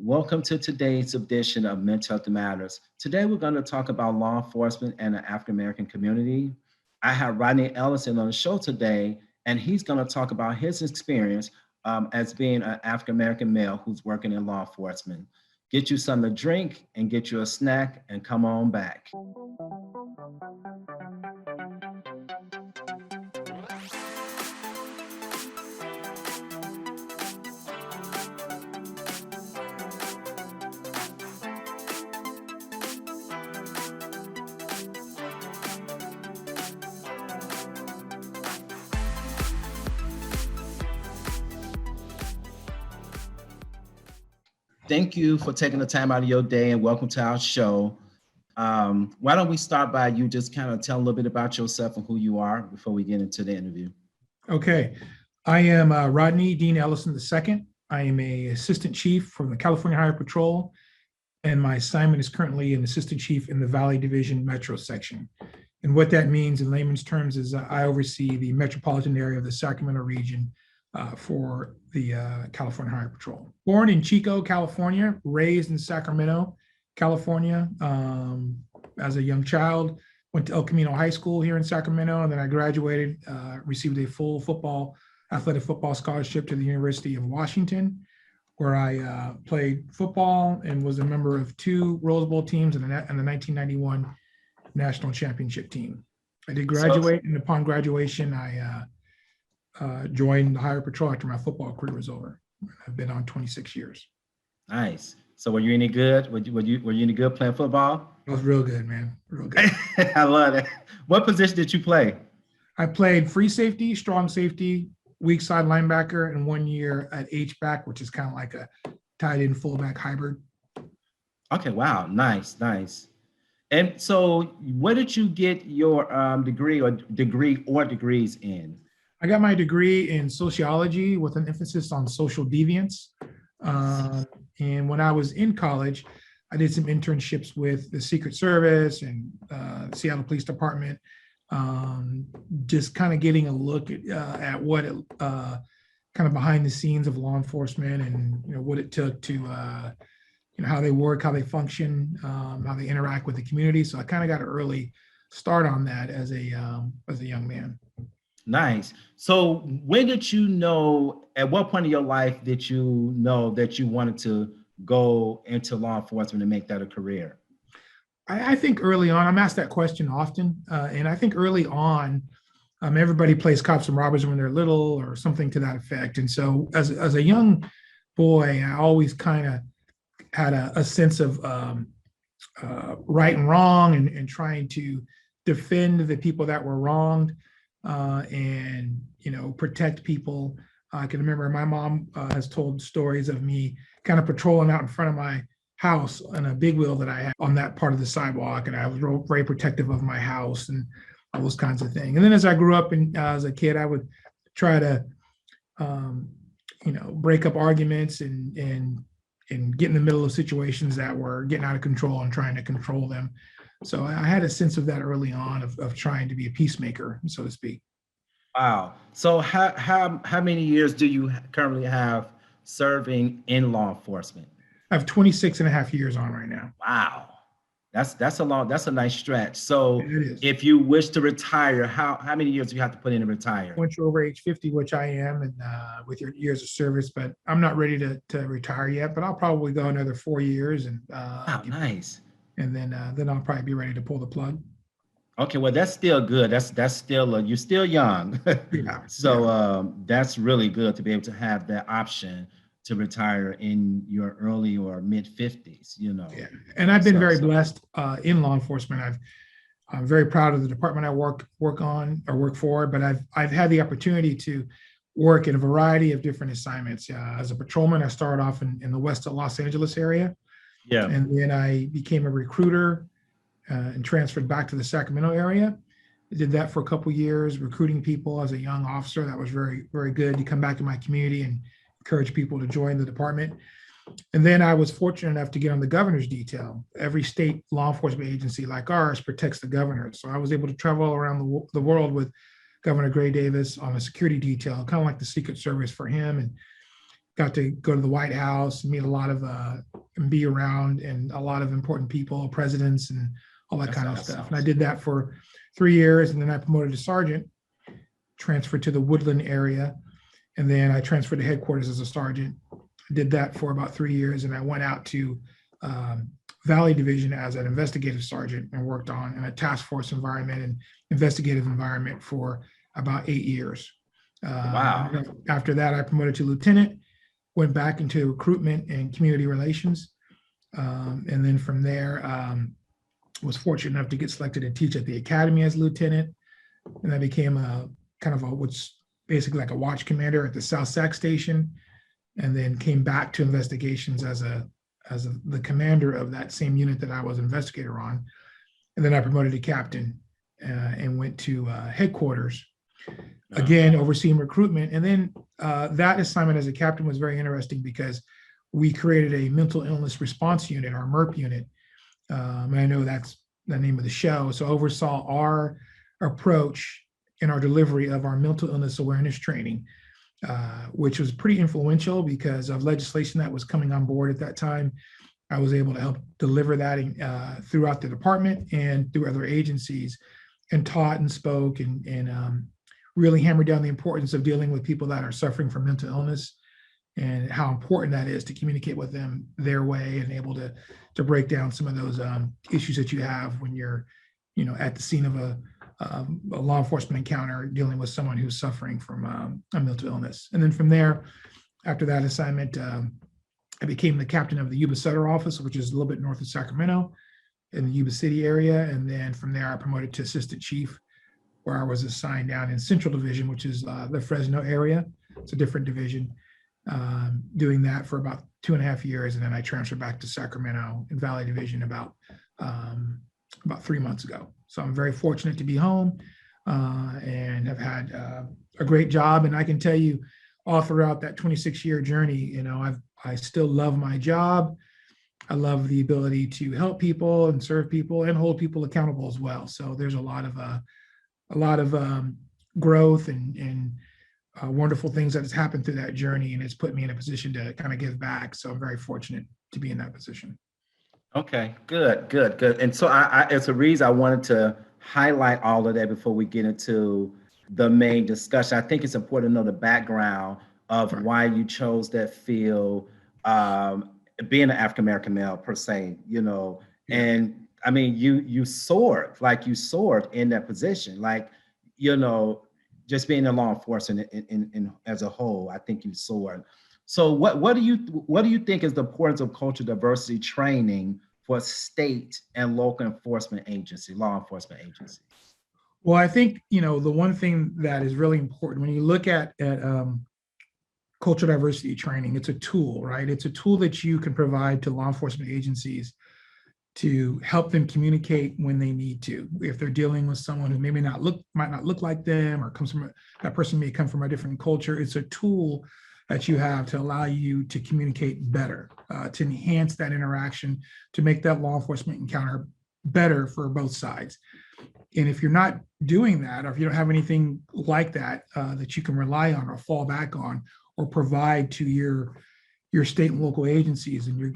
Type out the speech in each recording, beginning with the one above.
Welcome to today's edition of Mental Health Matters. Today, we're going to talk about law enforcement and the African American community. I have Rodney Ellis on the show today, and he's going to talk about his experience as being an African American male who's working in law enforcement. Get you something to drink and get you a snack, and come on back. Thank you for taking the time out of your day and welcome to our show. Why don't we start by you just kind of tell a little bit about yourself and who you are before we get into the interview? Okay. I am Rodney Dean Ellison II. I am a assistant chief from the California Highway Patrol, and my assignment is currently an assistant chief in the Valley Division Metro section. And what that means in layman's terms is I oversee the metropolitan area of the Sacramento region for the California Highway Patrol. Born in Chico, California, raised in Sacramento, California. As a young child, went to El Camino High School here in Sacramento, and then I graduated, received a full athletic football scholarship to the University of Washington, where I played football and was a member of two Rose Bowl teams and the 1991 national championship team. I did graduate, and upon graduation, I joined the Highway Patrol after my football career was over. I've been on 26 years. Nice. So were you any good? Were you any good playing football? I was real good, man. Real good. I love it. What position did you play? I played free safety, strong safety, weak side linebacker, and 1 year at H-back, which is kind of like a tight end fullback hybrid. Okay, wow. Nice. And so where did you get your degree or degrees in? I got my degree in sociology with an emphasis on social deviance. And when I was in college, I did some internships with the Secret Service and the Seattle Police Department, just kind of getting a look at what kind of behind the scenes of law enforcement and what it took to how they work, how they function, how they interact with the community. So I kind of got an early start on that as a young man. Nice. So when did you know, at what point in your life did you know that you wanted to go into law enforcement and make that a career? I think early on, I'm asked that question often. And I think early on, everybody plays cops and robbers when they're little or something to that effect. And so as a young boy, I always kind of had a sense of right and wrong and trying to defend the people that were wronged. And protect people. I can remember my mom has told stories of me kind of patrolling out in front of my house on a big wheel that I had on that part of the sidewalk, and I was very protective of my house and all those kinds of things. And then as I grew up and as a kid, I would try to break up arguments and get in the middle of situations that were getting out of control and trying to control them. So I had a sense of that early on of trying to be a peacemaker, so to speak. Wow. So how many years do you currently have serving in law enforcement? I have 26 and a half years on right now. Wow. That's a nice stretch. So It is. if you wish to retire, how many years do you have to put in to retire? Once you're over age 50, which I am, and with your years of service, but I'm not ready to retire yet, but I'll probably go another 4 years and Wow, nice. And then I'll probably be ready to pull the plug. Okay, well, that's still good. That's still you're still young. Yeah. So that's really good to be able to have that option to retire in your early or mid 50s. Yeah, and I've been very blessed in law enforcement. I'm very proud of the department I work for, but I've had the opportunity to work in a variety of different assignments. As a patrolman, I started off in the west of Los Angeles area. Yeah. And then I became a recruiter and transferred back to the Sacramento area. I did that for a couple of years, recruiting people as a young officer. That was very, very good to come back to my community and encourage people to join the department. And then I was fortunate enough to get on the governor's detail. Every state law enforcement agency like ours protects the governor. So I was able to travel all around the world with Governor Gray Davis on a security detail, kind of like the Secret Service for him, and got to go to the White House, meet a lot of, and be around and a lot of important people, presidents and all that That's kind of awesome. stuff. And I did that for 3 years, and then I promoted to sergeant, transferred to the Woodland area, and then I transferred to headquarters as a sergeant. I did that for about 3 years, and I went out to Valley Division as an investigative sergeant and worked on in a task force environment and investigative environment for about 8 years. Wow. After that, I promoted to lieutenant, went back into recruitment and community relations. And then from there, was fortunate enough to get selected to teach at the academy as lieutenant. And I became a kind of what's basically like a watch commander at the South Sac station, and then came back to investigations as the commander of that same unit that I was investigator on. And then I promoted to captain and went to headquarters, again, overseeing recruitment. And then that assignment as a captain was very interesting because we created a mental illness response unit, our MERP unit. And I know that's the name of the show. So I oversaw our approach and our delivery of our mental illness awareness training, which was pretty influential because of legislation that was coming on board at that time. I was able to help deliver that throughout the department and through other agencies, and taught and spoke and really hammered down the importance of dealing with people that are suffering from mental illness and how important that is to communicate with them their way and able to break down some of those issues that you have when you're, at the scene of a law enforcement encounter dealing with someone who's suffering from a mental illness. And then from there, after that assignment, I became the captain of the Yuba Sutter office, which is a little bit north of Sacramento in the Yuba City area. And then from there, I promoted to assistant chief, where I was assigned down in Central Division, which is the Fresno area. It's a different division, doing that for about 2.5 years. And then I transferred back to Sacramento in Valley Division about 3 months ago. So I'm very fortunate to be home and have had a great job. And I can tell you all throughout that 26-year journey, I still love my job. I love the ability to help people and serve people and hold people accountable as well. So there's a lot of growth and wonderful things that has happened through that journey, and it's put me in a position to kind of give back. So I'm very fortunate to be in that position. Okay, good. And so it's a reason I wanted to highlight all of that before we get into the main discussion. I think it's important to know the background of why you chose that field, being an African American male per se, and I mean, you soared in that position, just being in law enforcement in as a whole. I think you soared. So what do you think is the importance of cultural diversity training for state and local law enforcement agencies? Well, I think, the one thing that is really important when you look at cultural diversity training, it's a tool, right? It's a tool that you can provide to law enforcement agencies to help them communicate when they need to. If they're dealing with someone who might not look like them, or that person may come from a different culture, it's a tool that you have to allow you to communicate better, to enhance that interaction, to make that law enforcement encounter better for both sides. And if you're not doing that, or if you don't have anything like that that you can rely on or fall back on or provide to your state and local agencies, and you're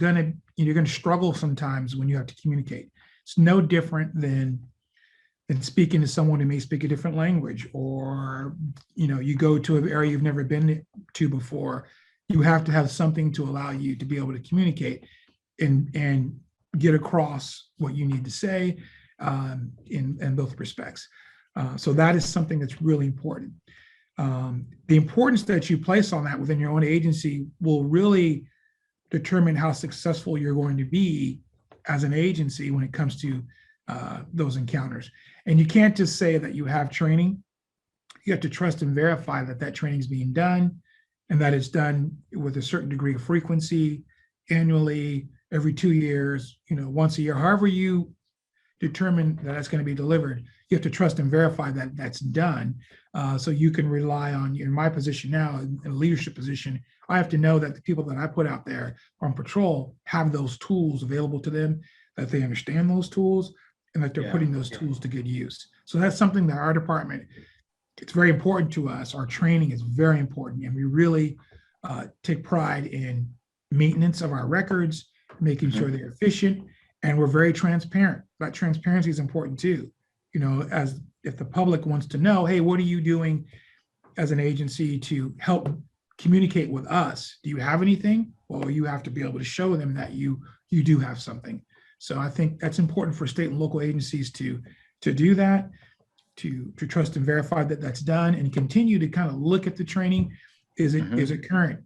gonna struggle sometimes when you have to communicate. It's no different than speaking to someone who may speak a different language, or you go to an area you've never been to before. You have to have something to allow you to be able to communicate and get across what you need to say in both respects. So that is something that's really important. The importance that you place on that within your own agency will really determine how successful you're going to be as an agency when it comes to those encounters. And you can't just say that you have training. You have to trust and verify that training is being done, and that it's done with a certain degree of frequency, annually, every 2 years, once a year, however you determine that it's going to be delivered. You have to trust and verify that that's done. So you can rely on, in my position now, in a leadership position, I have to know that the people that I put out there on patrol have those tools available to them, that they understand those tools, and that they're putting those tools to good use. So that's something that our department, it's very important to us. Our training is very important, and we really take pride in maintenance of our records, making sure they're efficient, and we're very transparent. That transparency is important too. As if the public wants to know, hey, what are you doing as an agency to help communicate with us? Do you have anything? Well, you have to be able to show them that you do have something. So I think that's important for state and local agencies to do that, to trust and verify that that's done, and continue to kind of look at the training. Is it current?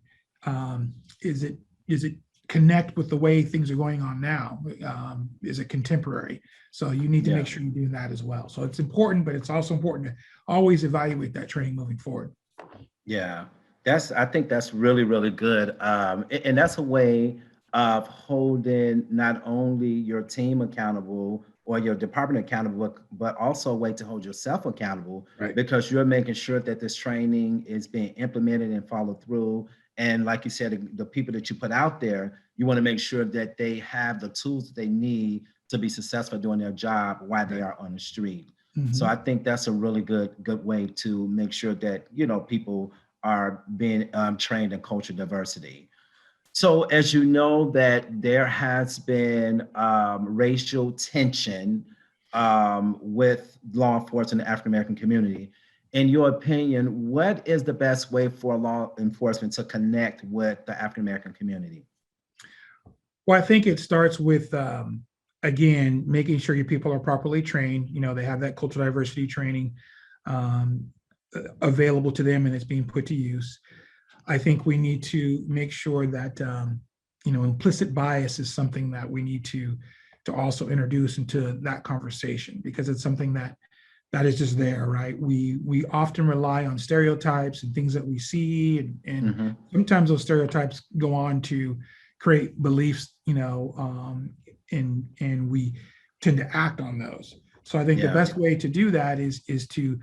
Is it connect with the way things are going on now? Is it contemporary? So you need to make sure you do that as well. So it's important, but it's also important to always evaluate that training moving forward. Yeah, I think that's really, really good. And that's a way of holding not only your team accountable or your department accountable, but also a way to hold yourself accountable, Right. because you're making sure that this training is being implemented and followed through. And like you said, the people that you put out there, you want to make sure that they have the tools that they need to be successful doing their job while they are on the street. So I think that's a really good way to make sure that people are being trained in cultural diversity. So as you know, that there has been racial tension with law enforcement in the African American community. In your opinion, what is the best way for law enforcement to connect with the African American community? Well, I think it starts with, again, making sure your people are properly trained. They have that cultural diversity training available to them and it's being put to use. I think we need to make sure that, implicit bias is something that we need to also introduce into that conversation, because it's something that is just there, right? We often rely on stereotypes and things that we see, and sometimes those stereotypes go on to create beliefs, and we tend to act on those. So I think the best way to do that is to,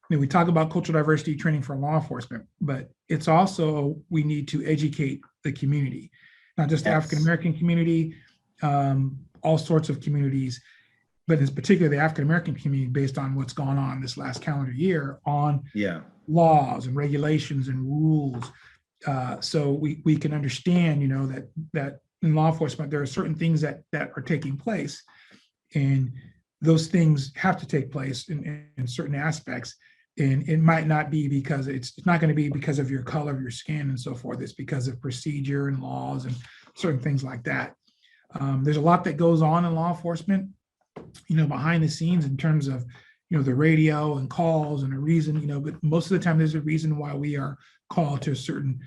we talk about cultural diversity training for law enforcement, but it's also, we need to educate the community, not just the African American community, all sorts of communities, but in particular the African American community, based on what's gone on this last calendar year on laws and regulations and rules. So we can understand, that in law enforcement, there are certain things that are taking place, and those things have to take place in certain aspects. And it might not be because it's not going to be because of your color of your skin and so forth. It's because of procedure and laws and certain things like that. There's a lot that goes on in law enforcement, behind the scenes, in terms of, the radio and calls and a reason, but most of the time there's a reason why we are called to a certain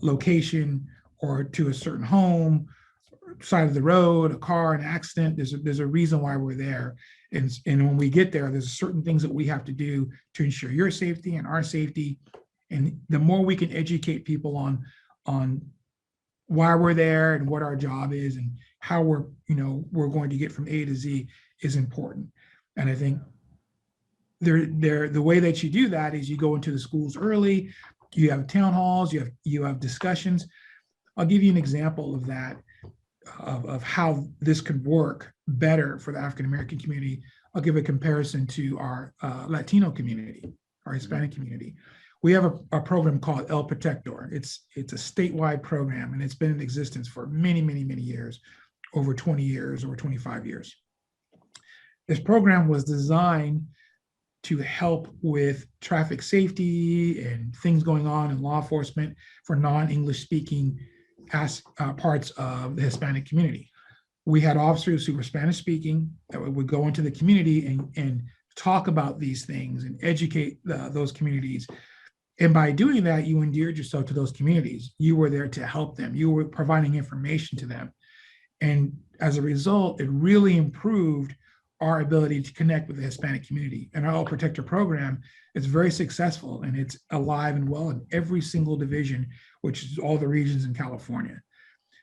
location or to a certain home, side of the road, a car, an accident. There's a reason why we're there. And when we get there, there's certain things that we have to do to ensure your safety and our safety. And the more we can educate people on why we're there and what our job is and how we're going to get from A to Z is important. And I think the way that you do that is you go into the schools early, you have town halls, you have discussions. I'll give you an example of that, of how this could work better for the African American community. I'll give a comparison to our Latino community, our Hispanic community. We have a program called El Protector. It's a statewide program, and it's been in existence for many, many, many years, over 20 years, over 25 years. This program was designed to help with traffic safety and things going on in law enforcement for non-English speaking parts of the Hispanic community. We had officers who were Spanish speaking that would go into the community and talk about these things and educate those communities. And by doing that, you endeared yourself to those communities. You were there to help them. You were providing information to them. And as a result, it really improved our ability to connect with the Hispanic community. And our All Protector program is very successful, and it's alive and well in every single division, which is all the regions in California.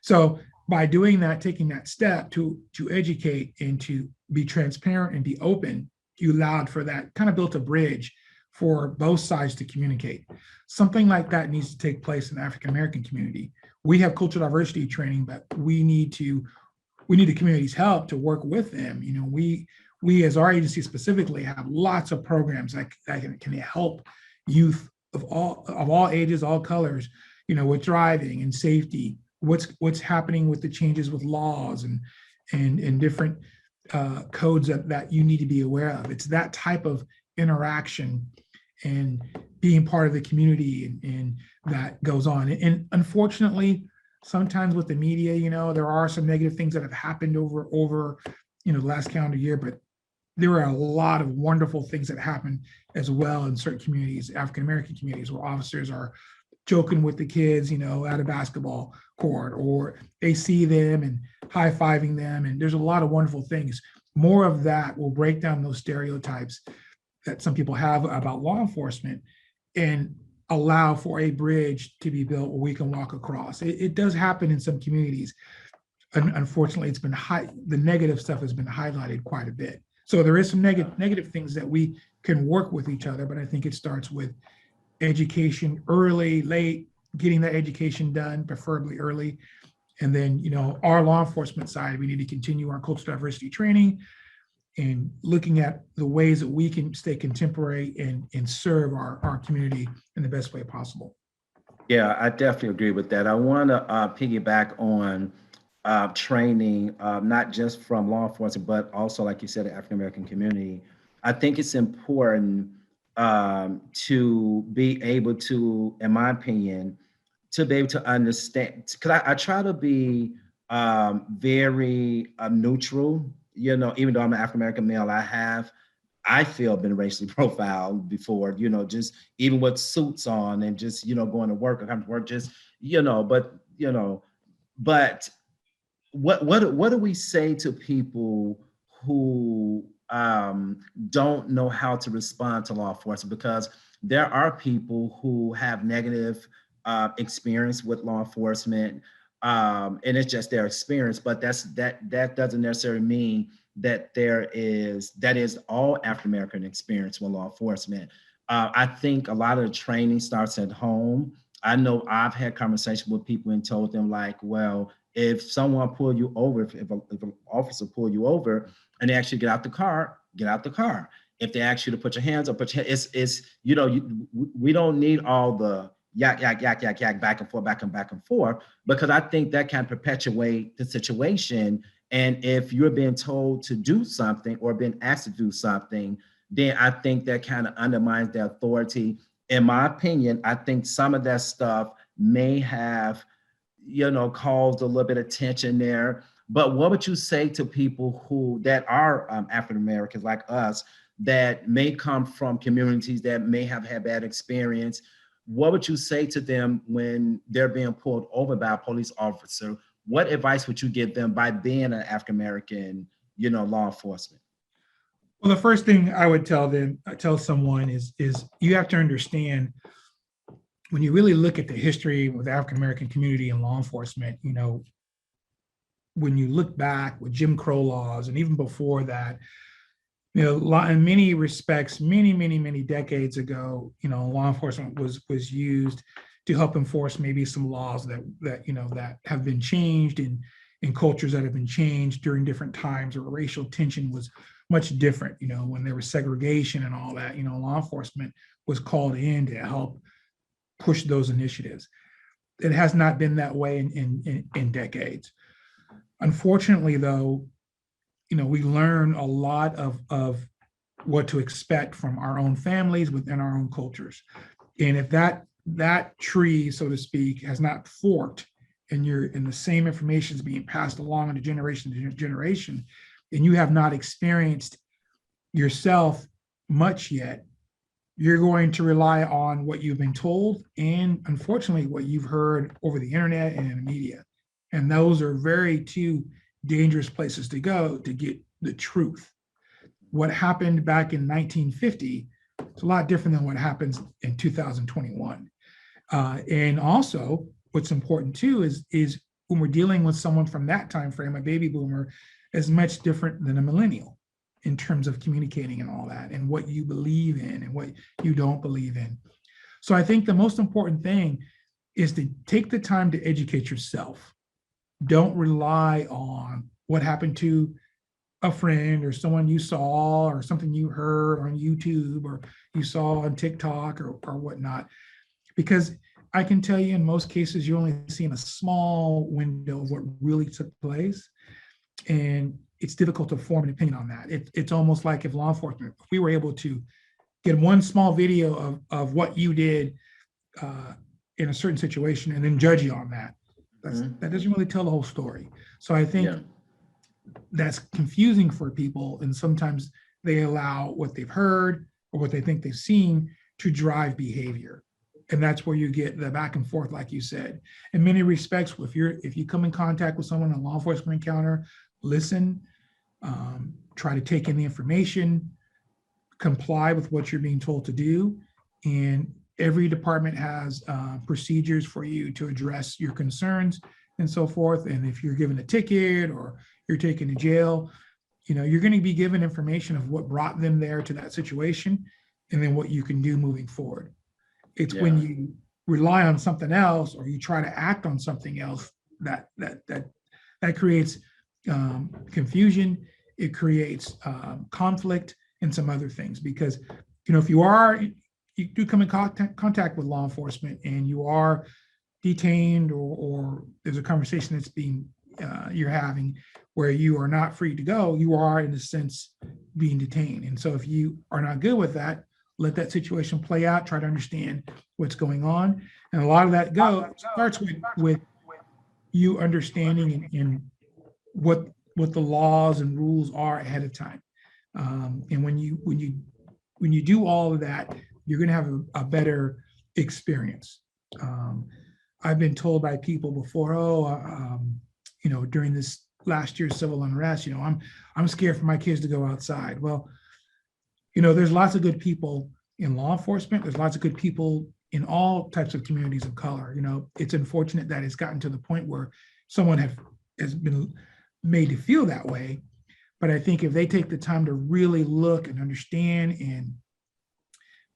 So by doing that, taking that step to educate and to be transparent and be open, you allowed for that, kind of built a bridge for both sides to communicate. Something like that needs to take place in the African American community. We have cultural diversity training, but we need the community's help to work with them. We as our agency specifically have lots of programs that can help youth of all ages, all colors, with driving and safety, what's happening with the changes with laws and different codes that you need to be aware of. It's that type of interaction and being part of the community and that goes on. And unfortunately, sometimes with the media, there are some negative things that have happened over the last calendar year, but there are a lot of wonderful things that happen as well in certain communities, African American communities, where officers are joking with the kids, at a basketball court, or they see them and high-fiving them. And there's a lot of wonderful things. More of that will break down those stereotypes that some people have about law enforcement and allow for a bridge to be built where we can walk across. It does happen in some communities. Unfortunately, it's been the negative stuff has been highlighted quite a bit. So there is some negative things that we can work with each other, but I think it starts with education early, late, getting that education done, preferably early. And then, our law enforcement side, we need to continue our cultural diversity training and looking at the ways that we can stay contemporary and serve our community in the best way possible. Yeah, I definitely agree with that. I want to piggyback on training, not just from law enforcement, but also, like you said, the African American community. I think it's important to be able to, in my opinion, to be able to understand. Because I try to be very neutral. Even though I'm an African American male, I feel been racially profiled before, just even with suits on and just, going to work or coming to work, just, but what do we say to people who don't know how to respond to law enforcement? Because there are people who have negative experience with law enforcement, and it's just their experience. But that doesn't necessarily mean that that is all African American experience with law enforcement. I think a lot of the training starts at home. I know I've had conversations with people and told them, like, well, if someone pull you over, if an officer pull you over and they actually get out the car, get out the car. If they ask you to put your hands up, we don't need all the yak, yak, yak, yak, yak, back and forth, back and forth, because I think that can perpetuate the situation. And if you're being told to do something or being asked to do something, then I think that kind of undermines the authority. In my opinion, I think some of that stuff may have, caused a little bit of tension there. But what would you say to people that are African Americans like us, that may come from communities that may have had bad experience? What would you say to them when they're being pulled over by a police officer? What advice would you give them by being an African American, law enforcement? Well, the first thing I would tell someone is you have to understand, when you really look at the history with the African American community and law enforcement, when you look back with Jim Crow laws and even before that, in many respects, many decades ago, law enforcement was used to help enforce maybe some laws that have been changed in cultures that have been changed during different times, or racial tension was much different. When there was segregation and all that, law enforcement was called in to help push those initiatives. It has not been that way in decades. Unfortunately, though, we learn a lot of what to expect from our own families within our own cultures. And if that tree, so to speak, has not forked and the same information is being passed along into generation to generation, and you have not experienced yourself much yet, you're going to rely on what you've been told and, unfortunately, what you've heard over the internet and in the media. And those are very two dangerous places to go to get the truth. What happened back in 1950 is a lot different than what happens in 2021. And also, what's important too is when we're dealing with someone from that time frame, a baby boomer, is much different than a millennial in terms of communicating and all that, and what you believe in and what you don't believe in. So I think the most important thing is to take the time to educate yourself. Don't rely on what happened to a friend or someone you saw or something you heard on YouTube or you saw on TikTok or whatnot. Because I can tell you in most cases, you're only seeing a small window of what really took place. And it's difficult to form an opinion on that. It's almost like if law enforcement, if we were able to get one small video of what you did in a certain situation and then judge you on that, that doesn't really tell the whole story. So I think that's confusing for people. And sometimes they allow what they've heard or what they think they've seen to drive behavior. And that's where you get the back and forth, like you said. In many respects, if you come in contact with someone in a law enforcement encounter, listen, try to take in the information, comply with what you're being told to do. And every department has procedures for you to address your concerns and so forth. And if you're given a ticket or you're taken to jail, you're going to be given information of what brought them there to that situation and then what you can do moving forward. It's when you rely on something else or you try to act on something else that creates confusion. It creates conflict and some other things, because if you do come in contact with law enforcement and you are detained or there's a conversation that's you're having where you are not free to go, you are in a sense being detained. And so if you are not good with that, let that situation play out, try to understand what's going on. And a lot of that starts with you understanding and what the laws and rules are ahead of time. And when you do all of that, you're going to have a better experience. I've been told by people before, during this last year's civil unrest, I'm scared for my kids to go outside. Well, there's lots of good people in law enforcement. There's lots of good people in all types of communities of color. It's unfortunate that it's gotten to the point where someone has been made to feel that way. But I think if they take the time to really look and understand and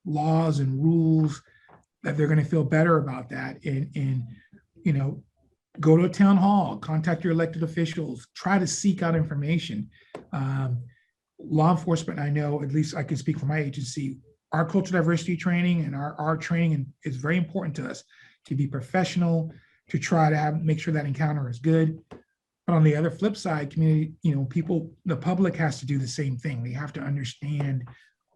laws and rules, that they're going to feel better about that. And go to a town hall, contact your elected officials, try to seek out information. Law enforcement, I know, at least I can speak for my agency, our cultural diversity training and our training is very important to us to be professional, to try to make sure that encounter is good. But on the other flip side, community, the public has to do the same thing. They have to understand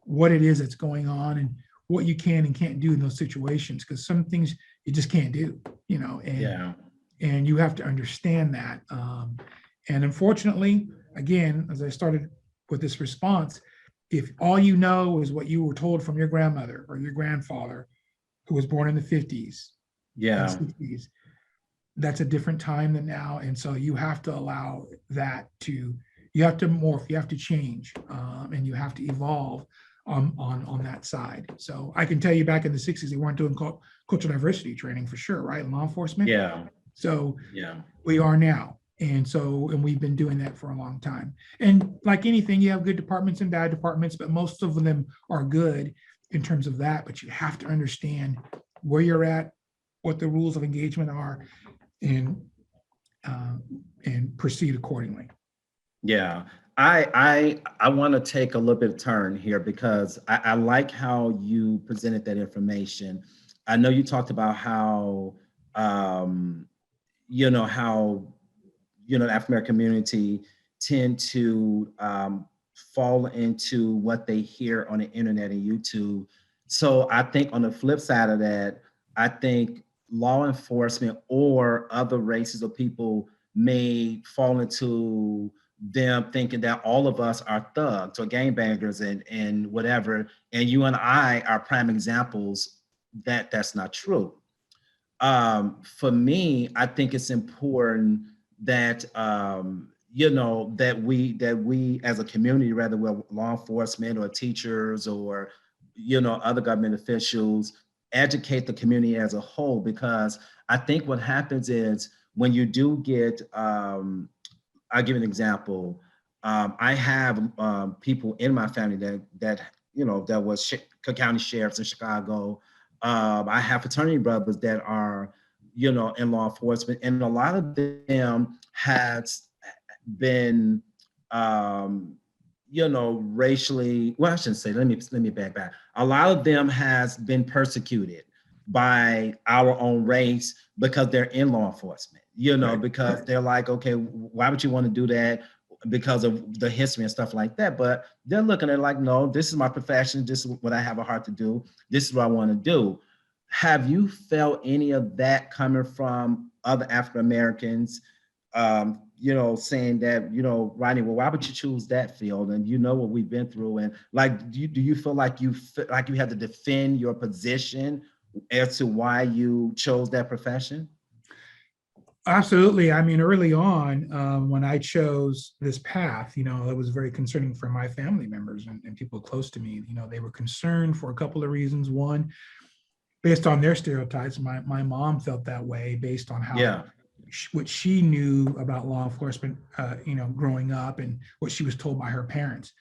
what it is that's going on and what you can and can't do in those situations, because some things you just can't do, and you have to understand that. And unfortunately, again, as I started with this response, if all you know is what you were told from your grandmother or your grandfather who was born in the 50s and 60s, that's a different time than now. And so you have to allow that you have to morph, you have to change, and you have to evolve on that side. So I can tell you back in the 60s, they weren't doing cultural diversity training for sure, right? Law enforcement. Yeah. So we are now. And we've been doing that for a long time. And like anything, you have good departments and bad departments, but most of them are good in terms of that. But you have to understand where you're at, what the rules of engagement are, and proceed accordingly. Yeah. I want to take a little bit of turn here because I like how you presented that information. I know you talked about how the African American community tend to fall into what they hear on the internet and YouTube. So I think on the flip side of that, I think law enforcement or other races of people may fall into them thinking that all of us are thugs or gangbangers and whatever. And you and I are prime examples that that's not true. For me, I think it's important that that we as a community, whether we're law enforcement or teachers or other government officials, educate the community as a whole. Because I think what happens is when you do get, I'll give an example. I have people in my family that was county sheriffs in Chicago. I have fraternity brothers that are, in law enforcement, and a lot of them has been, racially. Well, I shouldn't say. Let me back. A lot of them has been persecuted by our own race because they're in law enforcement, Right. because they're like, okay, why would you want to do that? Because of the history and stuff like that. But they're looking at it like, no, this is my profession. This is what I have a heart to do. This is what I want to do. Have you felt any of that coming from other African Americans? Saying that, Rodney, well, why would you choose that field? And you know what we've been through, and like, do you feel like you had to defend your position as to why you chose that profession? Absolutely. I mean, early on, when I chose this path, it was very concerning for my family members and people close to me. They were concerned for a couple of reasons. One, based on their stereotypes, my mom felt that way based on Yeah, what she knew about law enforcement, growing up and what she was told by her parents.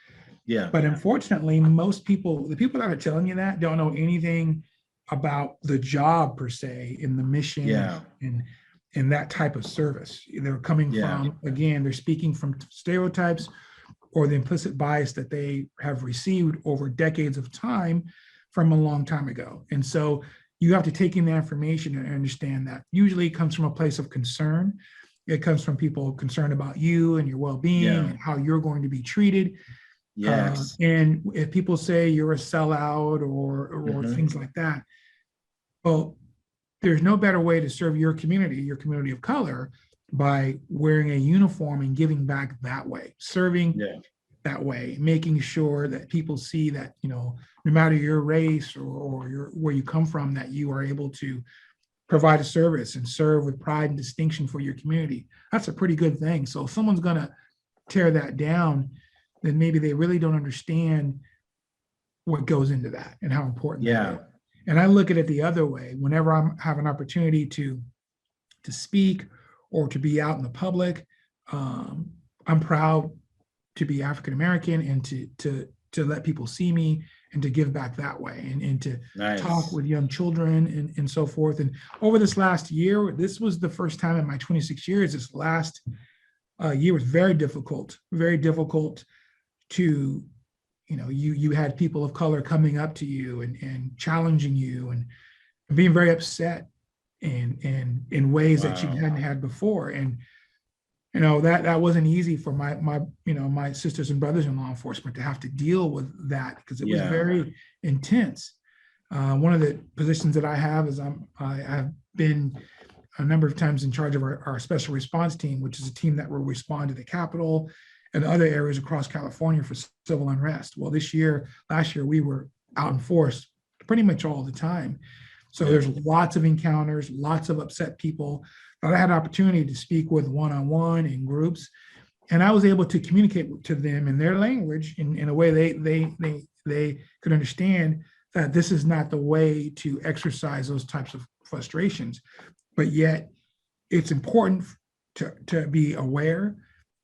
yeah, But unfortunately, most people, the people that are telling you that, don't know anything about the job per se, in the mission yeah, and in that type of service. They're coming yeah, from, again, they're speaking from stereotypes or the implicit bias that they have received over decades of time from a long time ago. And so you have to take in the information and understand that usually it comes from a place of concern. It comes from people concerned about you and your well-being yeah, and how you're going to be treated. yes, And if people say you're a sellout or hmm, things like that, well, there's no better way to serve your community of color, by wearing a uniform and giving back that way, serving yeah, that way, making sure that people see that, no matter your race or where you come from, that you are able to provide a service and serve with pride and distinction for your community. That's a pretty good thing. So if someone's going to tear that down, then maybe they really don't understand what goes into that and how important that is. yeah, And I look at it the other way. Whenever I have an opportunity to speak or to be out in the public, I'm proud to be African American and to let people see me and to give back that way, and to talk nice, with young children and so forth. And over this last year, this was the first time in my 26 years. This last year was very difficult to, you had people of color coming up to you and challenging you and being very upset in ways that you wow, hadn't had before. And that wasn't easy for my sisters and brothers in law enforcement to have to deal with that, because it was yeah, very intense. One of the positions that I have is I've been a number of times in charge of our special response team, which is a team that will respond to the Capitol and other areas across California for civil unrest. Well, last year, we were out in force pretty much all the time. So yeah, there's lots of encounters, lots of upset people that I had an opportunity to speak with one-on-one in groups. And I was able to communicate to them in their language in a way they could understand that this is not the way to exercise those types of frustrations. But yet it's important to be aware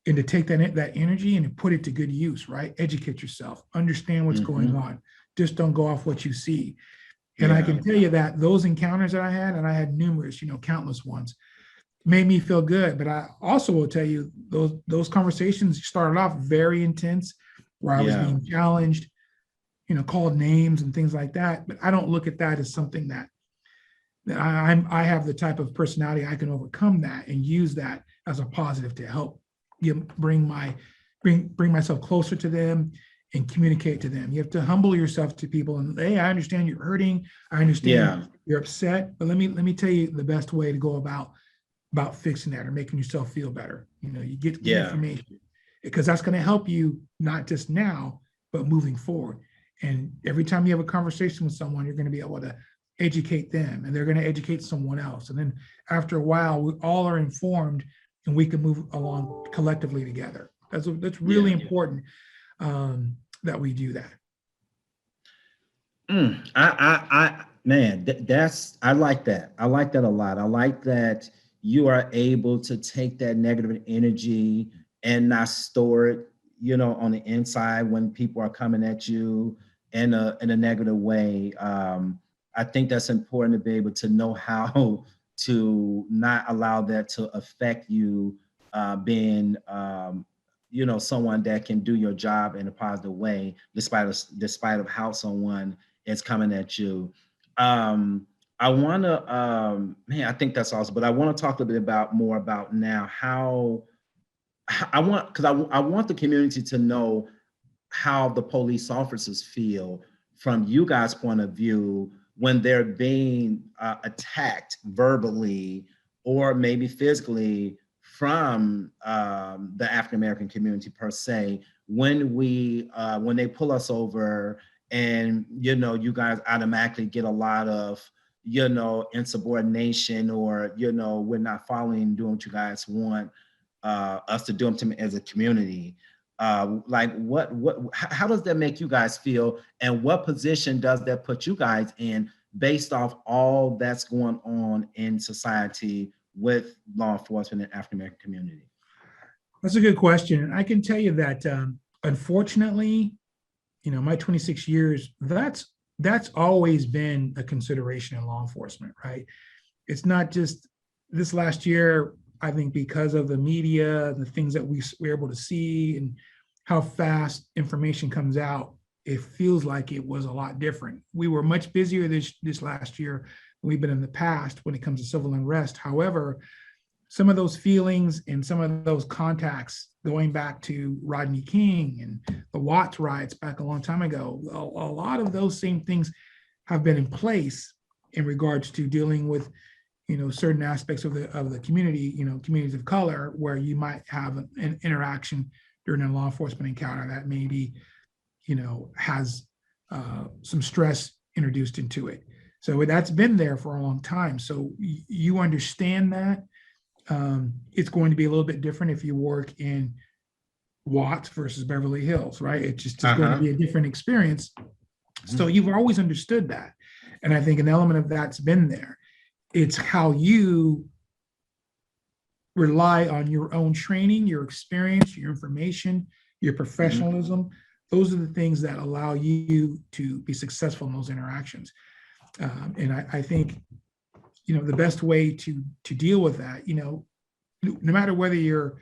and to take that energy and to put it to good use, right? Educate yourself, understand what's going hmm, on. Just don't go off what you see. And I yeah, can tell you that those encounters that I had, and I had numerous, countless ones, made me feel good. But I also will tell you those conversations started off very intense, where I was yeah, being challenged, called names and things like that. But I don't look at that as something that I have the type of personality I can overcome that and use that as a positive to help bring myself closer to them and communicate to them. You have to humble yourself to people and, hey, I understand you're hurting. I understand yeah, you're upset, but let me tell you the best way to go about fixing that or making yourself feel better. You get the yeah, information, because that's going to help you not just now, but moving forward. And every time you have a conversation with someone, you're going to be able to educate them and they're going to educate someone else. And then after a while, we all are informed and we can move along collectively together. That's really yeah. important, that we do that. Man, I like that. I like that a lot. I like that you are able to take that negative energy and not store it, on the inside when people are coming at you in a negative way. I think that's important to be able to know how to not allow that to affect you, being someone that can do your job in a positive way, despite of how someone is coming at you. Um, I want to, man, I think that's awesome. But I want to talk a little bit about more about now how I want, because I want the community to know how the police officers feel from you guys' point of view when they're being attacked verbally or maybe physically from the African American community per se. When they pull us over, and you guys automatically get a lot of insubordination, or we're not following, doing what you guys want us to do them as a community. Like how does that make you guys feel, and what position does that put you guys in based off all that's going on in society with law enforcement and African American community? That's a good question. I can tell you that unfortunately, my 26 years, that's always been a consideration in law enforcement, right? It's not just this last year. I think because of the media and the things that we're able to see and how fast information comes out, it feels like it was a lot different. We were much busier this last year than we've been in the past when it comes to civil unrest. However, some of those feelings and some of those contacts going back to Rodney King and the Watts riots back a long time ago, a lot of those same things have been in place in regards to dealing with certain aspects of the community, communities of color, where you might have an interaction during a law enforcement encounter that maybe has some stress introduced into it. So that's been there for a long time. So you understand that. It's going to be a little bit different if you work in Watts versus Beverly Hills, right? It's just going to be a different experience. So you've always understood that. And I think an element of that's been there. It's how you rely on your own training, your experience, your information, your professionalism. Those are the things that allow you to be successful in those interactions. And I think, the best way to deal with that, no matter whether you're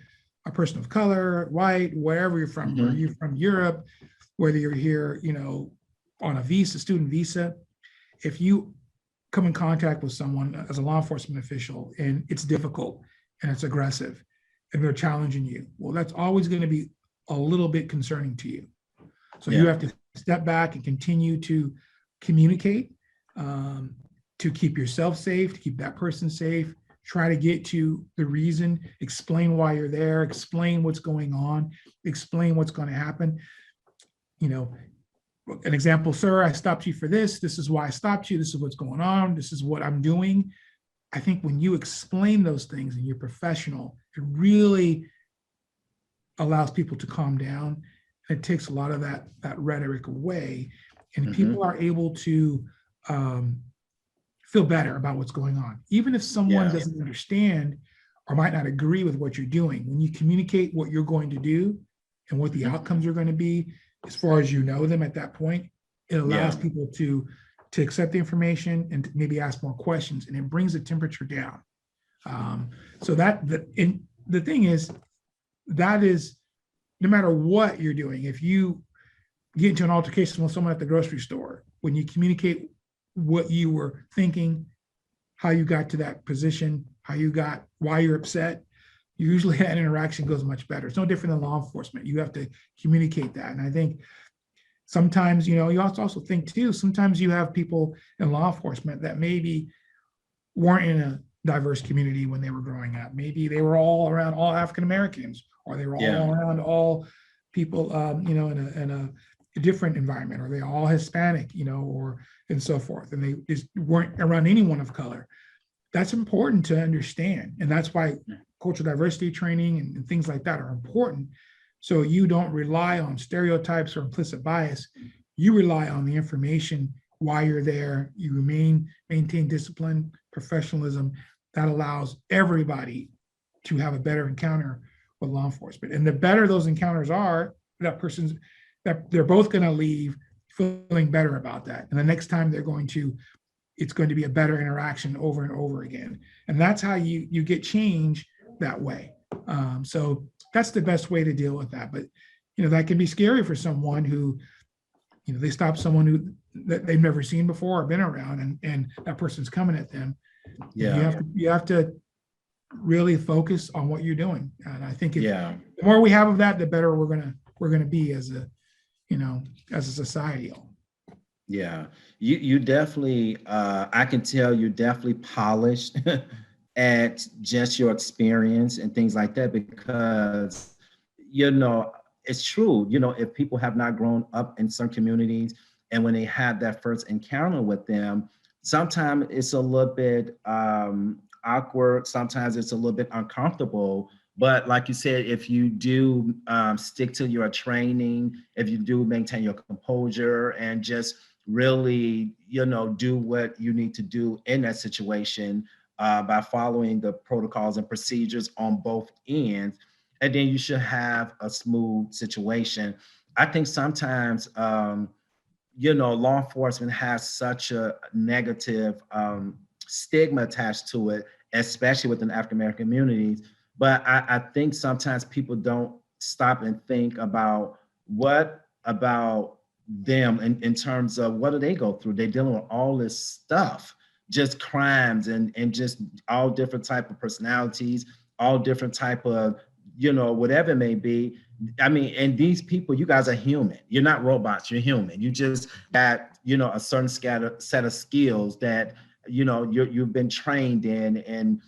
a person of color, white, wherever you're from, or you're from Europe, whether you're here, on a visa, student visa, if you come in contact with someone as a law enforcement official and it's difficult and it's aggressive and they're challenging you, well, that's always going to be a little bit concerning to you. So you have to step back and continue to communicate, to keep yourself safe, to keep that person safe, try to get to the reason, explain why you're there, explain what's going on, explain what's going to happen. An example, sir, I stopped you for this. This is why I stopped you. This is what's going on. This is what I'm doing. I think when you explain those things and you're professional, it really allows people to calm down. And it takes a lot of that rhetoric away. And people are able to feel better about what's going on. Even if someone doesn't understand or might not agree with what you're doing, when you communicate what you're going to do and what the outcomes are going to be, as far as them at that point, it allows people to accept the information and maybe ask more questions, and it brings the temperature down. So the thing is, that is, no matter what you're doing, if you get into an altercation with someone at the grocery store, when you communicate what you were thinking, how you got to that position, why you're upset, usually that interaction goes much better. It's no different than law enforcement. You have to communicate that. And I think sometimes, you also think too, sometimes you have people in law enforcement that maybe weren't in a diverse community when they were growing up. Maybe they were all around all African Americans, or they were all around all people, in a different environment, or they all Hispanic, or and so forth. And they just weren't around anyone of color. That's important to understand. And that's why cultural diversity training and things like that are important. So you don't rely on stereotypes or implicit bias. You rely on the information, why you're there. You maintain discipline, professionalism. That allows everybody to have a better encounter with law enforcement. And the better those encounters are, that they're both going to leave feeling better about that. And the next time it's going to be a better interaction over and over again. And that's how you get change that way. So that's the best way to deal with that. But, that can be scary for someone who, they stop someone who that they've never seen before or been around, and that person's coming at them. Yeah. You have to really focus on what you're doing. And I think Yeah. the more we have of that, the better we're gonna be as a, as a society. Yeah. You definitely I can tell you definitely polished at just your experience and things like that, because you know it's true. If people have not grown up in some communities, and when they have that first encounter with them, sometimes it's a little bit awkward, sometimes it's a little bit uncomfortable. But like you said, if you do stick to your training, if you do maintain your composure and just really, do what you need to do in that situation, by following the protocols and procedures on both ends, and then you should have a smooth situation. I think sometimes, law enforcement has such a negative stigma attached to it, especially within African American communities. But I think sometimes people don't stop and think about what about them in terms of what do they go through. They're dealing with all this stuff, just crimes and just all different type of personalities, all different type of, whatever it may be. I mean, and these people, you guys are human. You're not robots. You're human. You just got, a certain set of skills that, you've been trained in, and,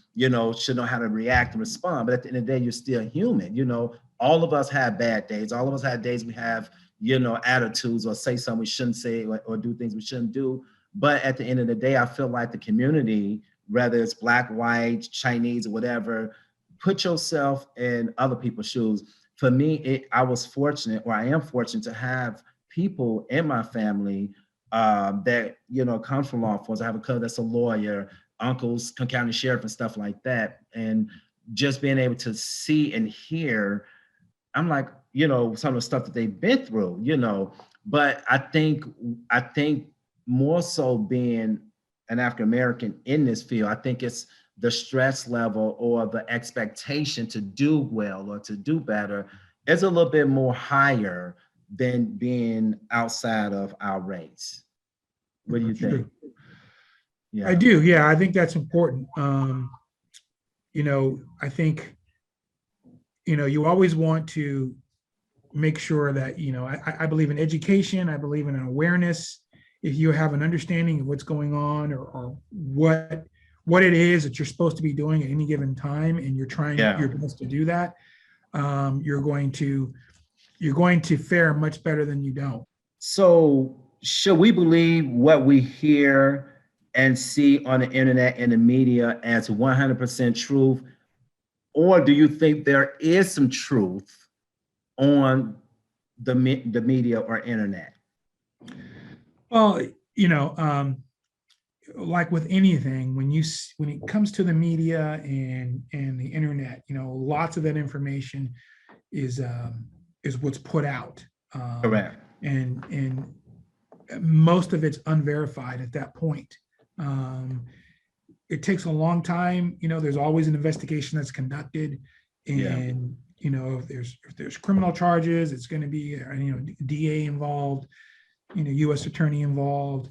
should know how to react and respond. But at the end of the day, you're still human. All of us have bad days. All of us have days we have, attitudes, or say something we shouldn't say, or do things we shouldn't do. But at the end of the day, I feel like the community, whether it's Black, white, Chinese, or whatever, put yourself in other people's shoes. For me, I was fortunate, or I am fortunate, to have people in my family that comes from law enforcement. I have a cousin that's a lawyer, uncles, county sheriff, and stuff like that. And just being able to see and hear, I'm like, some of the stuff that they've been through. But I think more so being an African American in this field, I think it's the stress level or the expectation to do well or to do better is a little bit more higher than being outside of our race. What do you think? I do. Yeah, I think that's important. I think, you always want to make sure that, I believe in education. I believe in an awareness. If you have an understanding of what's going on, or what it is that you're supposed to be doing at any given time, and you're trying your best to do that, you're going to fare much better than you don't. So should we believe what we hear and see on the internet and the media as 100% truth? Or do you think there is some truth on the media or internet? Well, like with anything, when it comes to the media and the internet, lots of that information is what's put out. Correct. And most of it's unverified at that point. It takes a long time. There's always an investigation that's conducted, and if there's criminal charges, it's going to be DA involved, U.S. attorney involved.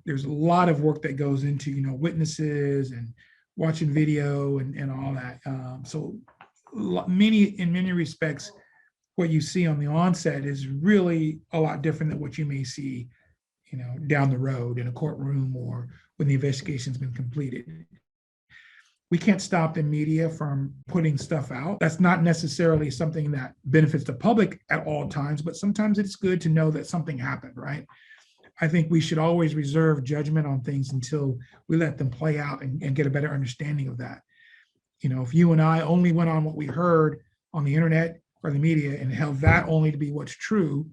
There's a lot of work that goes into witnesses and watching video and all that. So in many respects, what you see on the onset is really a lot different than what you may see down the road in a courtroom or when the investigation's been completed. We can't stop the media from putting stuff out. That's not necessarily something that benefits the public at all times, but sometimes it's good to know that something happened, right? I think we should always reserve judgment on things until we let them play out and get a better understanding of that. If you and I only went on what we heard on the internet or the media and held that only to be what's true,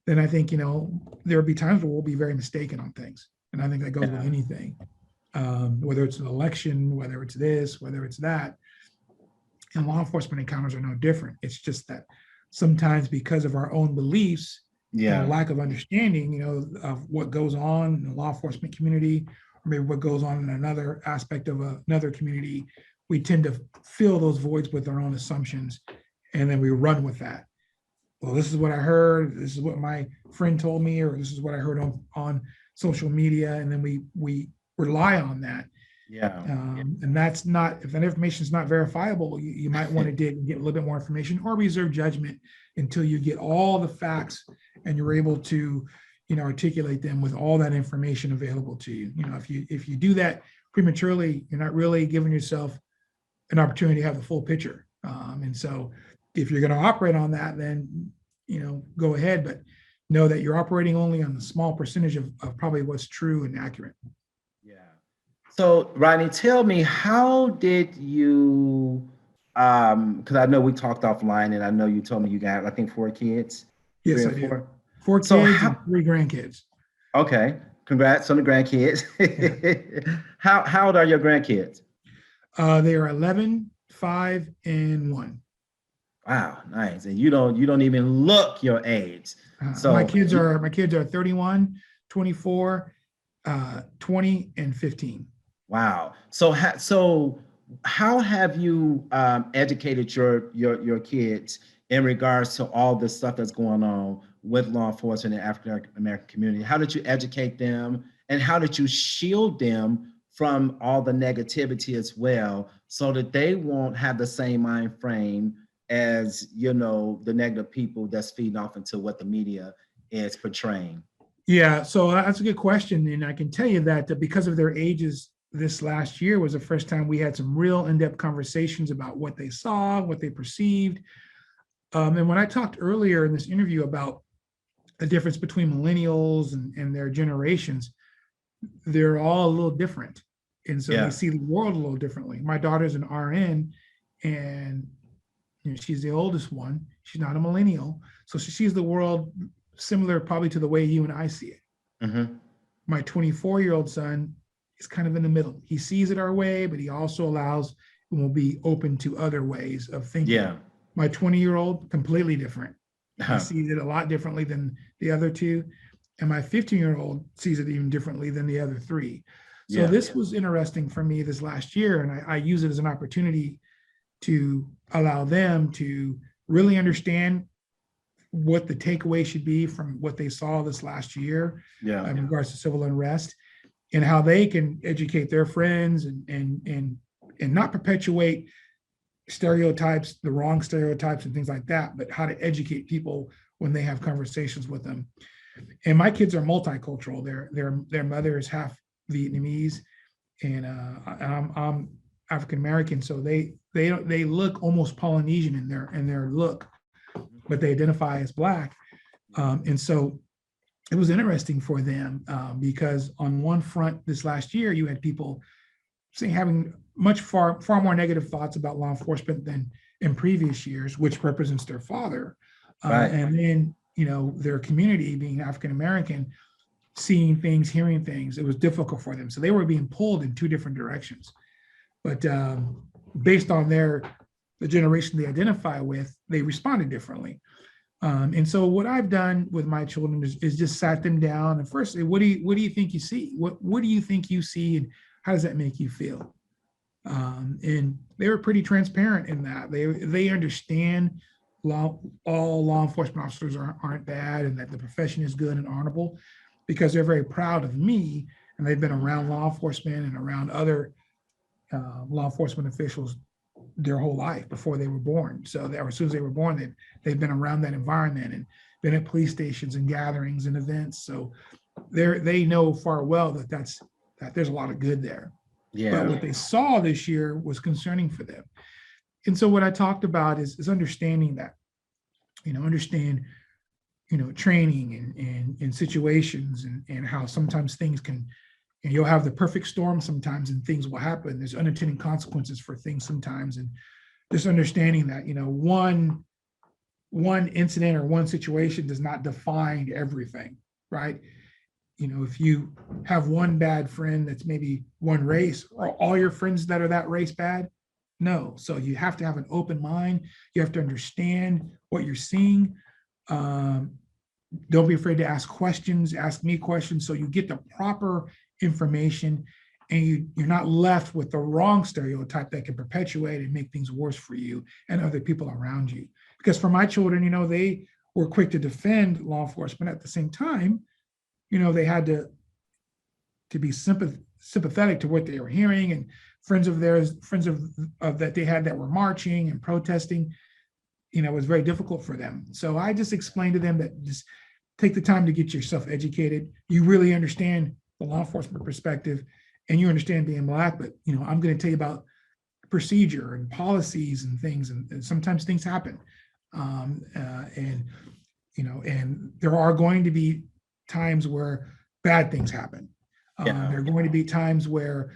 then I think, there'll be times where we'll be very mistaken on things. And I think that goes with anything, whether it's an election, whether it's this, whether it's that. And law enforcement encounters are no different. It's just that sometimes, because of our own beliefs, and a lack of understanding, of what goes on in the law enforcement community, or maybe what goes on in another aspect of another community, we tend to fill those voids with our own assumptions, and then we run with that. well, this is what I heard, this is what my friend told me, or this is what I heard on social media, and then we rely on that. Yeah. And that's not, if that information is not verifiable, you might want to dig and get a little bit more information or reserve judgment until you get all the facts and you're able to, articulate them with all that information available to you. If you do that prematurely, you're not really giving yourself an opportunity to have the full picture. And so if you're going to operate on that, then, go ahead, but know that you're operating only on the small percentage of probably what's true and accurate. Yeah. So, Rodney, tell me, how did you, because I know we talked offline and I know you told me you got, I think, 4 kids, three Yes, or I do. four. 4 So kids and how, 3 grandkids. okay, congrats on the grandkids. Yeah. How old are your grandkids? They are 11, 5, and 1. Wow, nice. And you don't even look your age. My So kids are 31, 24, 20, and 15. wow. How have you educated your kids in regards to all this stuff that's going on with law enforcement and African American community? How did you educate them, and how did you shield them from all the negativity as well, so that they won't have the same mind frame as the negative people that's feeding off into what the media is portraying? Yeah, so that's a good question. And I can tell you that because of their ages, this last year was the first time we had some real in-depth conversations about what they saw, what they perceived. And when I talked earlier in this interview about the difference between millennials and their generations, they're all a little different. And so they Yeah. see the world a little differently. My daughter's an RN, and she's the oldest one. She's not a millennial. So she sees the world similar probably to the way you and I see it. Hmm. My 24-year-old son is kind of in the middle. He sees it our way, but he also allows and will be open to other ways of thinking. Yeah. My 20-year-old, completely different. He Huh. sees it a lot differently than the other two. And my 15-year-old sees it even differently than the other three. So Yeah. this was interesting for me this last year. And I use it as an opportunity to allow them to really understand what the takeaway should be from what they saw this last year Yeah. in regards to civil unrest, and how they can educate their friends and not perpetuate stereotypes, the wrong stereotypes and things like that, but how to educate people when they have conversations with them. And my kids are multicultural. Their mother is half Vietnamese, and I'm African American, so they look almost Polynesian in their look, but they identify as Black. And so it was interesting for them because on one front this last year, you had people saying having far more negative thoughts about law enforcement than in previous years, which represents their father. Right. And then, their community being African American, seeing things, hearing things, it was difficult for them. So they were being pulled in 2 different directions. But based on the generation they identify with, they responded differently. And so what I've done with my children is just sat them down and first say, what do you think you see? What do you think you see, and how does that make you feel? And they were pretty transparent in that. They understand all law enforcement officers aren't bad, and that the profession is good and honorable, because they're very proud of me, and they've been around law enforcement and around other law enforcement officials their whole life before they were born. So as soon as they were born, they've been around that environment and been at police stations and gatherings and events. So they know far well that there's a lot of good there. Yeah. But what they saw this year was concerning for them. And so what I talked about is understanding that, understand, training and situations and how sometimes things can, and you'll have the perfect storm sometimes and things will happen. There's unintended consequences for things sometimes. And just understanding that, one incident or one situation does not define everything, right? If you have one bad friend that's maybe one race, are all your friends that are that race bad? No. So you have to have an open mind. You have to understand what you're seeing. Don't be afraid to ask questions, ask me questions, so you get the proper information and you're not left with the wrong stereotype that can perpetuate and make things worse for you and other people around you. Because for my children, were quick to defend law enforcement. At the same time, they had to be sympathetic to what they were hearing, and friends of theirs, friends of that they had that were marching and protesting, it was very difficult for them. So I just explained to them that just take the time to get yourself educated. You really understand the law enforcement perspective, and you understand being Black, but I'm going to tell you about procedure and policies and things, and sometimes things happen, and there are going to be times where bad things happen. There are going to be times where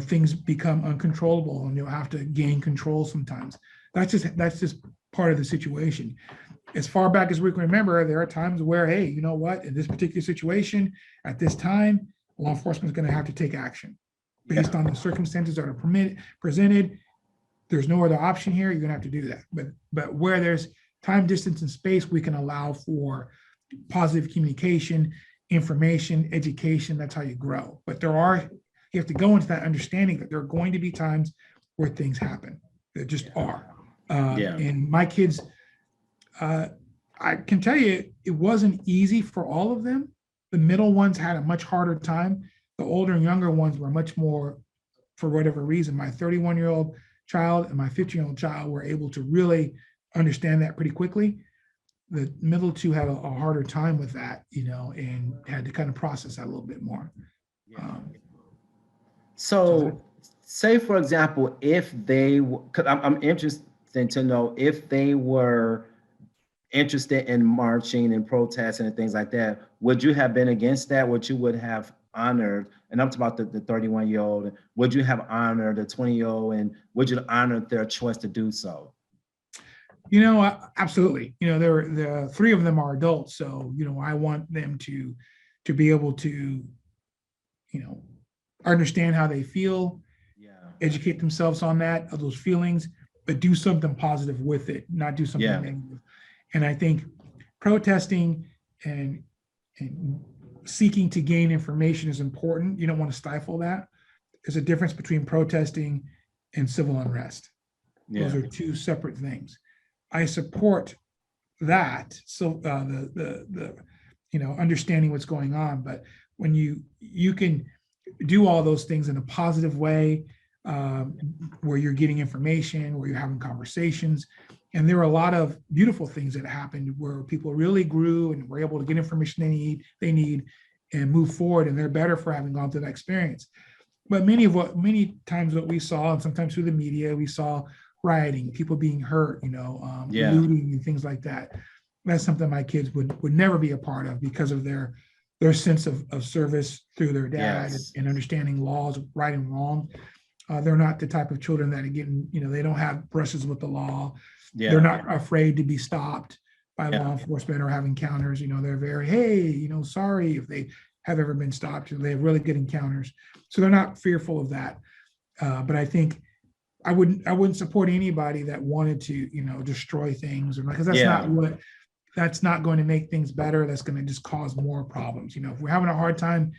things become uncontrollable, and you'll have to gain control sometimes. That's just part of the situation. As far back as we can remember, there are times where, hey, you know what, in this particular situation, at this time, law enforcement is going to have to take action based on the circumstances that are presented. There's no other option here. You're going to have to do that. But where there's time, distance, and space, we can allow for positive communication, information, education. That's how you grow. But you have to go into that understanding that there are going to be times where things happen. There just are. And my kids, I can tell you, it wasn't easy for all of them. The middle ones had a much harder time. The older and younger ones were much more, for whatever reason. My 31-year-old child and my 15-year-old child were able to really understand that pretty quickly. The middle two had a harder time with that, and had to kind of process that a little bit more. So say, for example, if they, because I'm interested to know if they were interested in marching and protesting and things like that, would you have been against that? Would you would have honored, and I'm talking about the 31-year-old, would you have honored the 20-year-old, and would you honor their choice to do so? Absolutely. The three of them are adults, so I want them to be able to, understand how they feel, educate themselves on those feelings, but do something positive with it, not do something negative. And I think protesting and seeking to gain information is important. You don't want to stifle that. There's a difference between protesting and civil unrest. Those are two separate things. I support that. So the understanding what's going on, but when you can do all those things in a positive way, where you're getting information, where you're having conversations, and there are a lot of beautiful things that happened where people really grew and were able to get information they need and move forward, and they're better for having gone through that experience. But many times what we saw, and sometimes through the media, we saw rioting, people being hurt, looting and things like that. That's something my kids would never be a part of because of their sense of service through their dad and understanding laws, right and wrong. They're not the type of children that are getting, they don't have brushes with the law. They're not afraid to be stopped by law enforcement or have encounters. They're very, hey, sorry if they have ever been stopped. They have really good encounters. So they're not fearful of that. But I think I wouldn't support anybody that wanted to, destroy things, because that's not going to make things better. That's going to just cause more problems. If we're having a hard time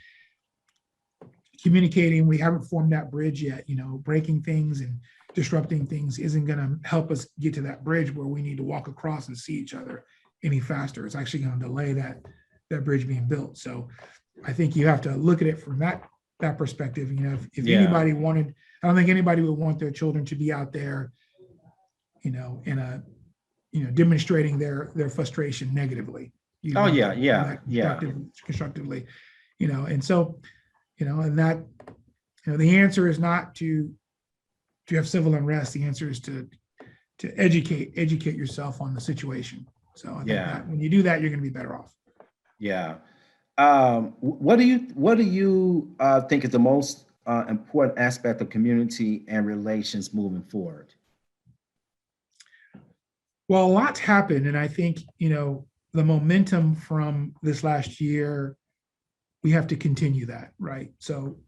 communicating, we haven't formed that bridge yet, breaking things and disrupting things isn't going to help us get to that bridge where we need to walk across and see each other any faster. It's actually going to delay that bridge being built. So I think you have to look at it from that perspective. If anybody wanted, I don't think anybody would want their children to be out there, demonstrating their frustration negatively. Constructively, and so, and that, the answer is not to have civil unrest. The answer is to educate yourself on the situation. So I think that when you do that, you're going to be better off. What do you think is the most important aspect of community and relations moving forward? Well, a lot's happened, and I think the momentum from this last year, we have to continue that, right? So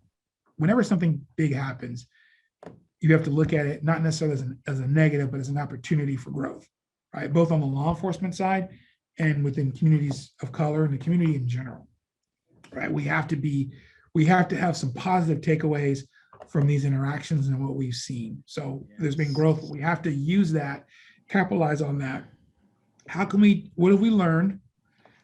whenever something big happens, you have to look at it not necessarily as a negative, but as an opportunity for growth, right? Both on the law enforcement side and within communities of color and the community in general, right? We have to have some positive takeaways from these interactions and what we've seen. So there's been growth, but we have to use that, capitalize on that, what have we learned?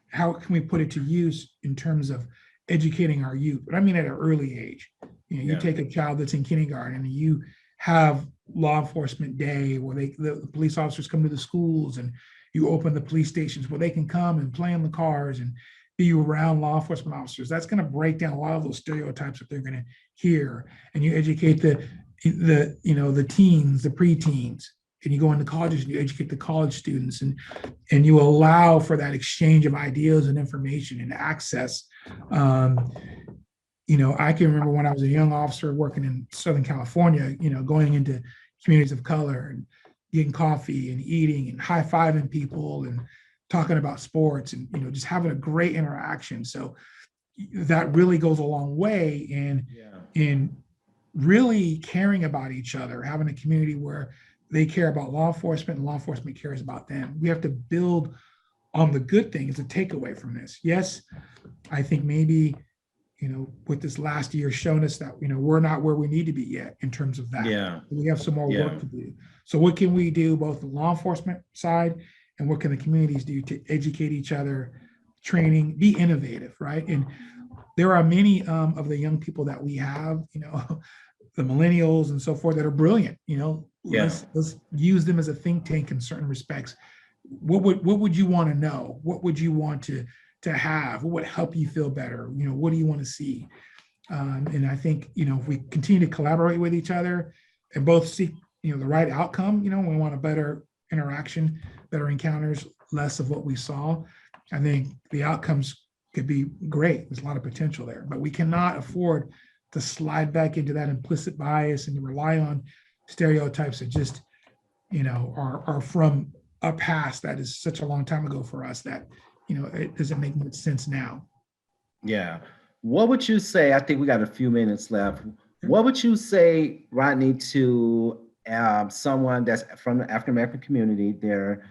How can we put it to use in terms of educating our youth? But I mean, at an early age, you Yeah. take a child that's in kindergarten and you have law enforcement day where the police officers come to the schools, and you open the police stations where they can come and play in the cars and be around law enforcement officers. That's going to break down a lot of those stereotypes that they're going to hear. And you educate the teens, the preteens, and you go into colleges and you educate the college students, and you allow for that exchange of ideas and information and access. Um, I can remember when I was a young officer working in Southern California, going into communities of color and getting coffee and eating and high-fiving people and talking about sports and, just having a great interaction. So that really goes a long way in really caring about each other, having a community where they care about law enforcement and law enforcement cares about them. We have to build on the good things, the takeaway from this. Yes, I think maybe, with this last year shown us that, we're not where we need to be yet in terms of that. Yeah. We have some more Yeah. work to do. So what can we do, both the law enforcement side and what can the communities do to educate each other, training, be innovative, right? And there are many of the young people that we have, the millennials and so forth that are brilliant. Yeah. Let's use them as a think tank in certain respects. What would you want to know? What would you want to have? What would help you feel better? What do you want to see? And I think, if we continue to collaborate with each other and both seek, the right outcome, we want a better interaction, better encounters, less of what we saw. I think the outcomes could be great. There's a lot of potential there, but we cannot afford to slide back into that implicit bias and to rely on stereotypes that just, are from a past that is such a long time ago for us that, it doesn't make much sense now. Yeah. What would you say? I think we got a few minutes left. What would you say, Rodney, to someone that's from the African American community? They're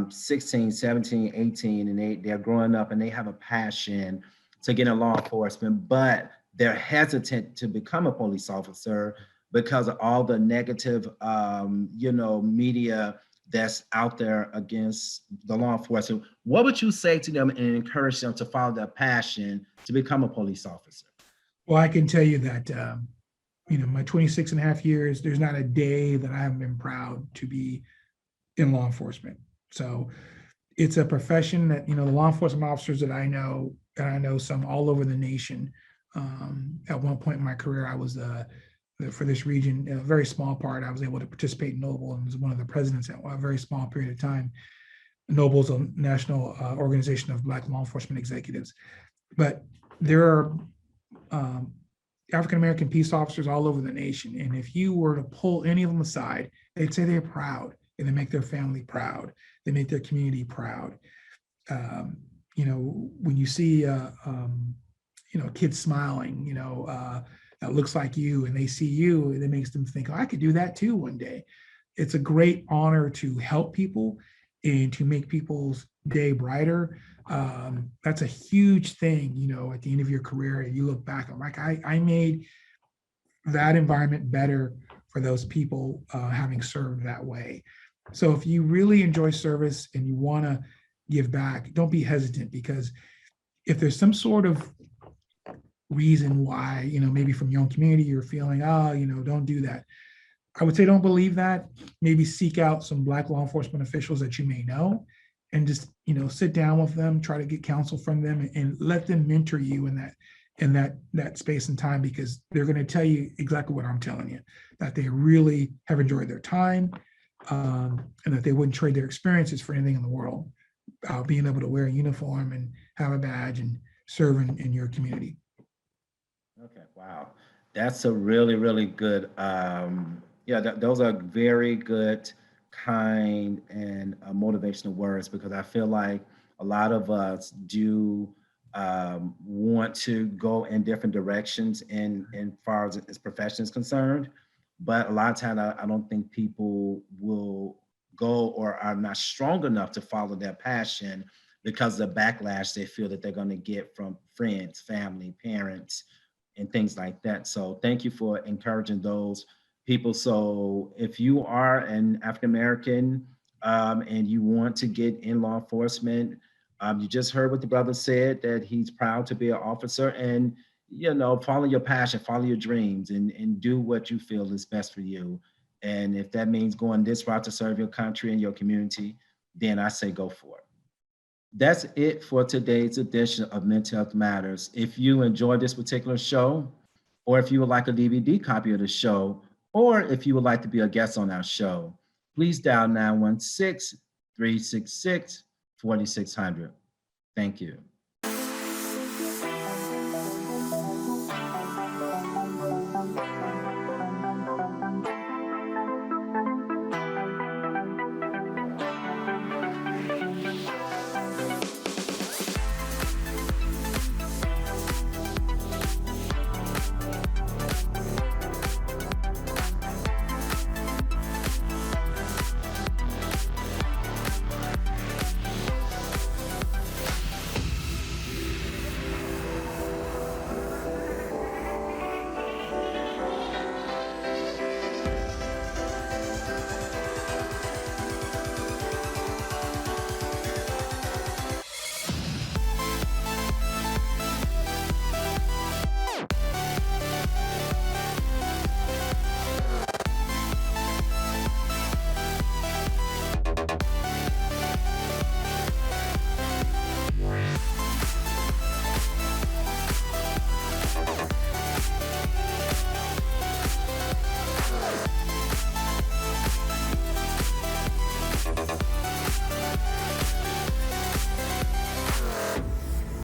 16, 17, 18, and they're growing up and they have a passion to get in law enforcement, but they're hesitant to become a police officer because of all the negative, media that's out there against the law enforcement. What would you say to them and encourage them to follow their passion to become a police officer? Well, I can tell you that, my 26 and a half years, there's not a day that I haven't been proud to be in law enforcement. So it's a profession that, the law enforcement officers that I know, and I know some all over the nation. At one point in my career, I was for this region, a very small part, I was able to participate in Noble and was one of the presidents at a very small period of time. Noble is a national organization of Black law enforcement executives. But there are African American peace officers all over the nation. And if you were to pull any of them aside, they'd say they're proud and they make their family proud. They make their community proud. When you see, kids smiling, that looks like you and they see you, and it makes them think, oh, I could do that too one day. It's a great honor to help people and to make people's day brighter. That's a huge thing, at the end of your career, and you look back, I'm like, I made that environment better for those people having served that way. So if you really enjoy service and you want to give back, don't be hesitant, because if there's some sort of reason why, maybe from your own community, you're feeling, don't do that. I would say don't believe that. Maybe seek out some Black law enforcement officials that you may know and just, sit down with them, try to get counsel from them and let them mentor you in that space and time, because they're going to tell you exactly what I'm telling you, that they really have enjoyed their time, and that they wouldn't trade their experiences for anything in the world, being able to wear a uniform and have a badge and serve in your community. Okay, wow. That's a really, really good, those are very good, kind, and motivational words, because I feel like a lot of us do want to go in different directions in far as profession is concerned. But a lot of times I don't think people will go or are not strong enough to follow their passion because of the backlash they feel that they're going to get from friends, family, parents, and things like that. So thank you for encouraging those people. So if you are an African American and you want to get in law enforcement, you just heard what the brother said, that he's proud to be an officer, and follow your passion, follow your dreams, and do what you feel is best for you. And if that means going this route to serve your country and your community, then I say go for it. That's it for today's edition of Mental Health Matters. If you enjoyed this particular show, or if you would like a DVD copy of the show, or if you would like to be a guest on our show, please dial 916 366 4600. Thank you.